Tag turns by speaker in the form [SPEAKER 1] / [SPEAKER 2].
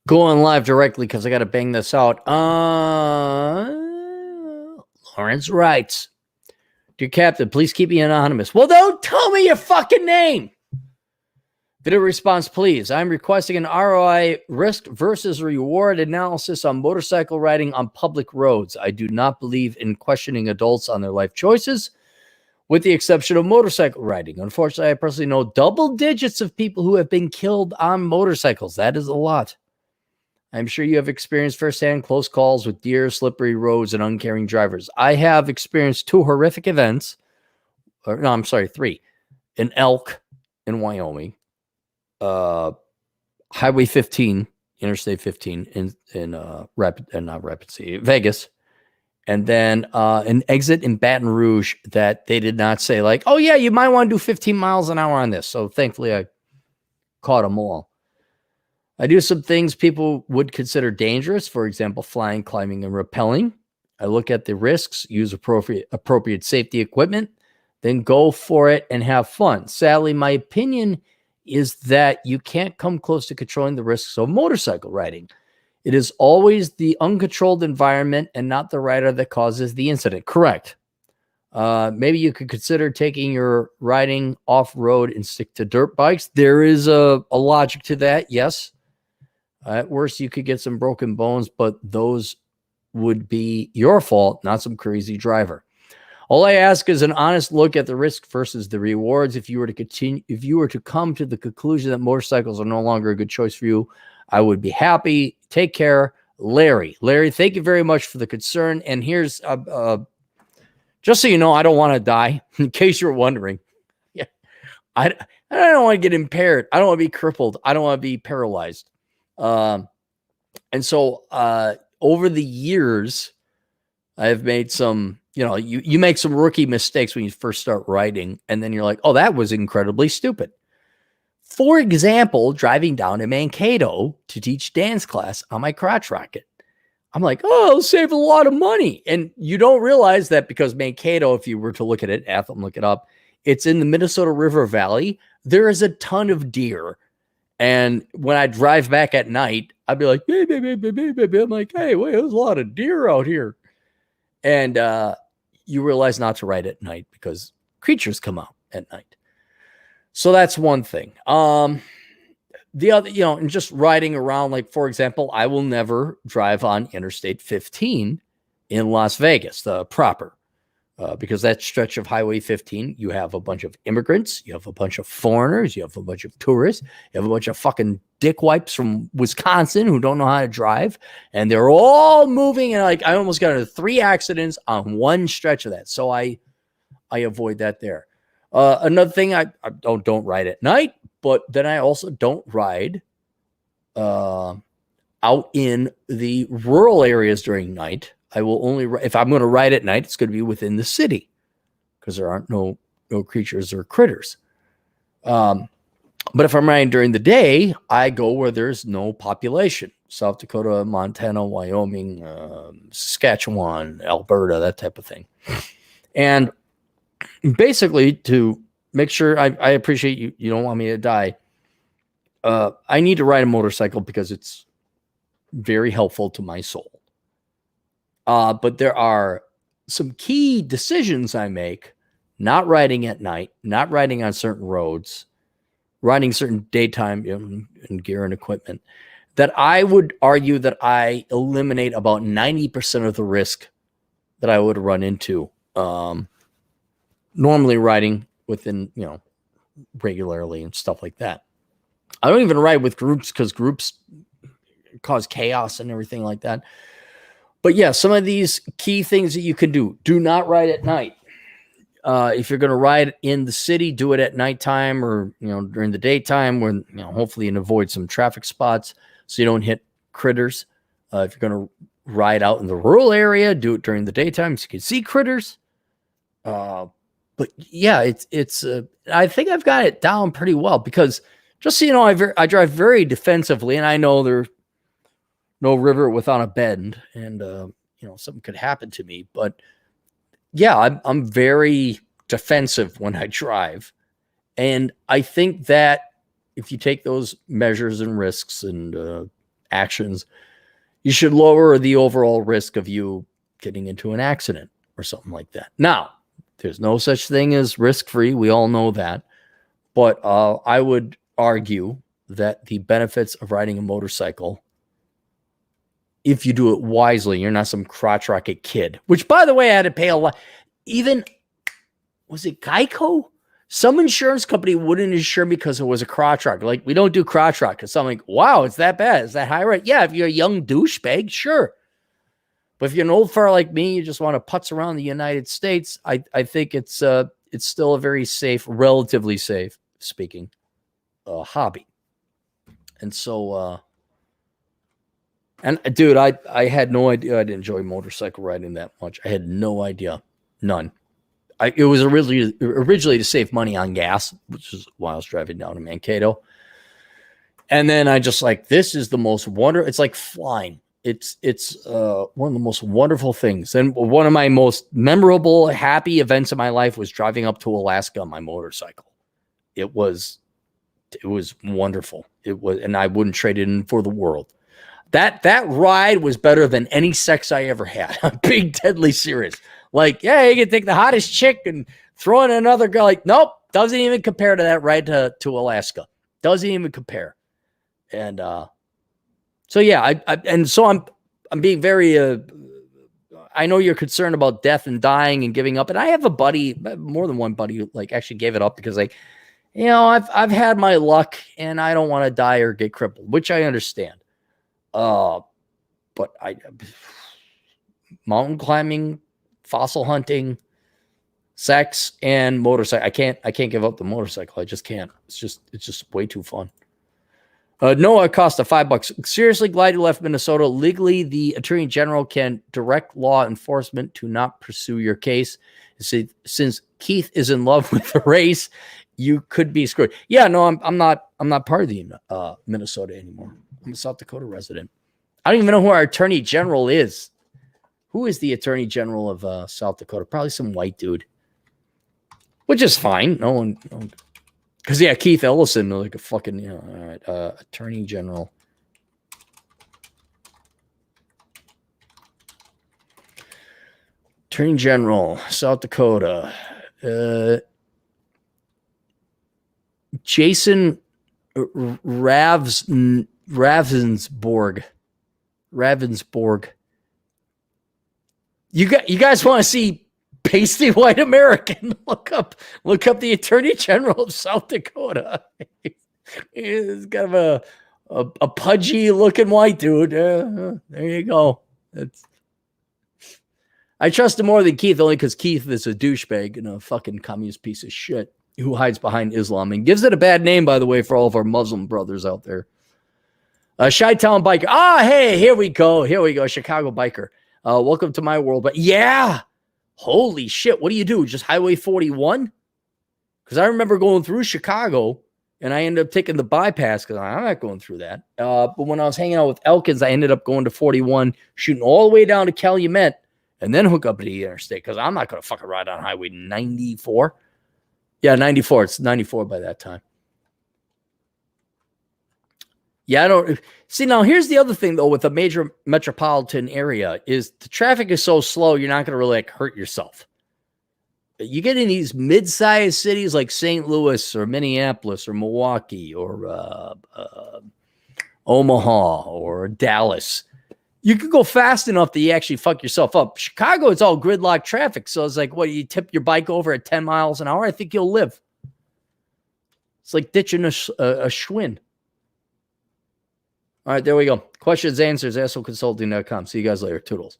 [SPEAKER 1] Going live directly because I got to bang this out. Lawrence writes, "Dear Captain, please keep me anonymous." Well, don't tell me your fucking name. Video response, please. I'm requesting an ROI risk versus reward analysis on motorcycle riding on public roads. I do not believe in questioning adults on their life choices, with the exception of motorcycle riding. Unfortunately, I personally know double digits of people who have been killed on motorcycles. That is a lot. I'm sure you have experienced firsthand close calls with deer, slippery roads, and uncaring drivers. I have experienced two horrific events. Three. An elk in Wyoming, Highway 15, Interstate 15 in Vegas, and then an exit in Baton Rouge that they did not say like, oh yeah, you might want to do 15 miles an hour on this. So thankfully I caught them all. I do some things people would consider dangerous, for example, flying, climbing, and rappelling. I look at the risks, use appropriate safety equipment, then go for it and have fun. Sadly, my opinion is that you can't come close to controlling the risks of motorcycle riding. It is always the uncontrolled environment and not the rider that causes the incident. Correct. Maybe you could consider taking your riding off-road and stick to dirt bikes. There is a logic to that, yes. At worst, you could get some broken bones, but those would be your fault, not some crazy driver. All I ask is an honest look at the risk versus the rewards. If you were to come to the conclusion that motorcycles are no longer a good choice for you, I would be happy. Take care, Larry. Larry, thank you very much for the concern. And here's just so you know, I don't want to die. In case you're wondering, yeah, I don't want to get impaired. I don't want to be crippled. I don't want to be paralyzed. And so over the years, I've made some, you make some rookie mistakes when you first start riding, and then you're like, oh, that was incredibly stupid. For example, driving down to Mankato to teach dance class on my crotch rocket. I'm like, oh, I'll save a lot of money. And you don't realize that because Mankato, if you were to look at it, look it up, it's in the Minnesota River Valley. There is a ton of deer. And when I drive back at night, I'd be like, I'm like, hey, wait, there's a lot of deer out here. And you realize not to ride at night because creatures come out at night. So that's one thing. The other, and just riding around, like, for example, I will never drive on Interstate 15 in Las Vegas, the proper. Because that stretch of Highway 15, you have a bunch of immigrants, you have a bunch of foreigners, you have a bunch of tourists, you have a bunch of fucking dickwipes from Wisconsin who don't know how to drive, and they're all moving. And like, I almost got into 3 accidents on one stretch of that, so I avoid that there. Another thing, I don't ride at night, but then I also don't ride out in the rural areas during night. I will only, if I'm going to ride at night, it's going to be within the city because there aren't no creatures or critters. But if I'm riding during the day, I go where there's no population. South Dakota, Montana, Wyoming, Saskatchewan, Alberta, that type of thing. And basically, to make sure I appreciate you don't want me to die, I need to ride a motorcycle because it's very helpful to my soul. But there are some key decisions I make: not riding at night, not riding on certain roads, riding certain daytime and gear and equipment, that I would argue that I eliminate about 90% of the risk that I would run into normally riding within, regularly and stuff like that. I don't even ride with groups because groups cause chaos and everything like that. But yeah, some of these key things that you can do. Do not ride at night. If you're going to ride in the city, do it at nighttime or, during the daytime when, hopefully you can avoid some traffic spots so you don't hit critters. If you're going to ride out in the rural area, do it during the daytime so you can see critters. But yeah, it's I think I've got it down pretty well because just so you know, I drive very defensively, and I know there's no river without a bend, and something could happen to me. But yeah, I'm very defensive when I drive, and I think that if you take those measures and risks and actions, you should lower the overall risk of you getting into an accident or something like that. Now, there's no such thing as risk-free. We all know that. But I would argue that the benefits of riding a motorcycle, if you do it wisely, you're not some crotch rocket kid, which, by the way, I had to pay a lot. Even, was it Geico? Some insurance company wouldn't insure me because it was a crotch rocket. Like, we don't do crotch rockets. So I'm like, wow, it's that bad. Is that high rate? Yeah, if you're a young douchebag, sure. But if you're an old fella like me, you just want to putz around the United States, I think it's still a very safe, relatively safe, speaking, hobby. And so, and dude, I had no idea I'd enjoy motorcycle riding that much. I had no idea. None. It was originally to save money on gas, which is why I was driving down to Mankato. And then I just like, this is the most wonderful. It's like flying. It's one of the most wonderful things. And one of my most memorable, happy events of my life was driving up to Alaska on my motorcycle. It was wonderful. It was, and I wouldn't trade it in for the world. That ride was better than any sex I ever had. I'm being deadly serious. Like, yeah, you can take the hottest chick and throw in another girl. Like, nope, doesn't even compare to that ride to Alaska. Doesn't even compare. And so yeah, I'm being very. I know you're concerned about death and dying and giving up, and I have a buddy, more than one buddy, who like actually gave it up because like, you know, I've had my luck and I don't want to die or get crippled, which I understand. But mountain climbing, fossil hunting, sex, and motorcycle. I can't give up the motorcycle. I just can't. It's just way too fun. Noah Costa, $5. Seriously, glad you left Minnesota. Legally, the Attorney General can direct law enforcement to not pursue your case. Since Keith is in love with the race, you could be screwed. Yeah, no, I'm not part of the Minnesota anymore. I'm a South Dakota resident. I don't even know who our Attorney General is. Who is the Attorney General of South Dakota? Probably some white dude, which is fine. No one. Because, yeah, Keith Ellison, like a fucking, you know, all right, Attorney General. Attorney General, South Dakota. Jason Ravensborg. You guys want to see pasty white American? Look up the Attorney General of South Dakota. He's kind of a pudgy looking white dude. There you go. I trust him more than Keith, only because Keith is a douchebag and a fucking communist piece of shit who hides behind Islam and gives it a bad name, by the way, for all of our Muslim brothers out there. Chi-Town Biker. Hey, here we go. Chicago Biker. Welcome to my world. But yeah. Holy shit, what do you do? Just Highway 41? Because I remember going through Chicago, and I ended up taking the bypass because I'm not going through that. But when I was hanging out with Elkins, I ended up going to 41, shooting all the way down to Calumet, and then hook up to the interstate because I'm not going to fucking ride on Highway 94. Yeah, 94. It's 94 by that time. Yeah, I don't see. Now, here's the other thing, though, with a major metropolitan area is the traffic is so slow, you're not going to really like hurt yourself. You get in these mid-sized cities like St. Louis or Minneapolis or Milwaukee or Omaha or Dallas. You could go fast enough that you actually fuck yourself up. Chicago, it's all gridlock traffic. So it's like, what, you tip your bike over at 10 miles an hour? I think you'll live. It's like ditching a Schwinn. All right, there we go. Questions, answers, assholeconsulting.com. See you guys later. Toodles.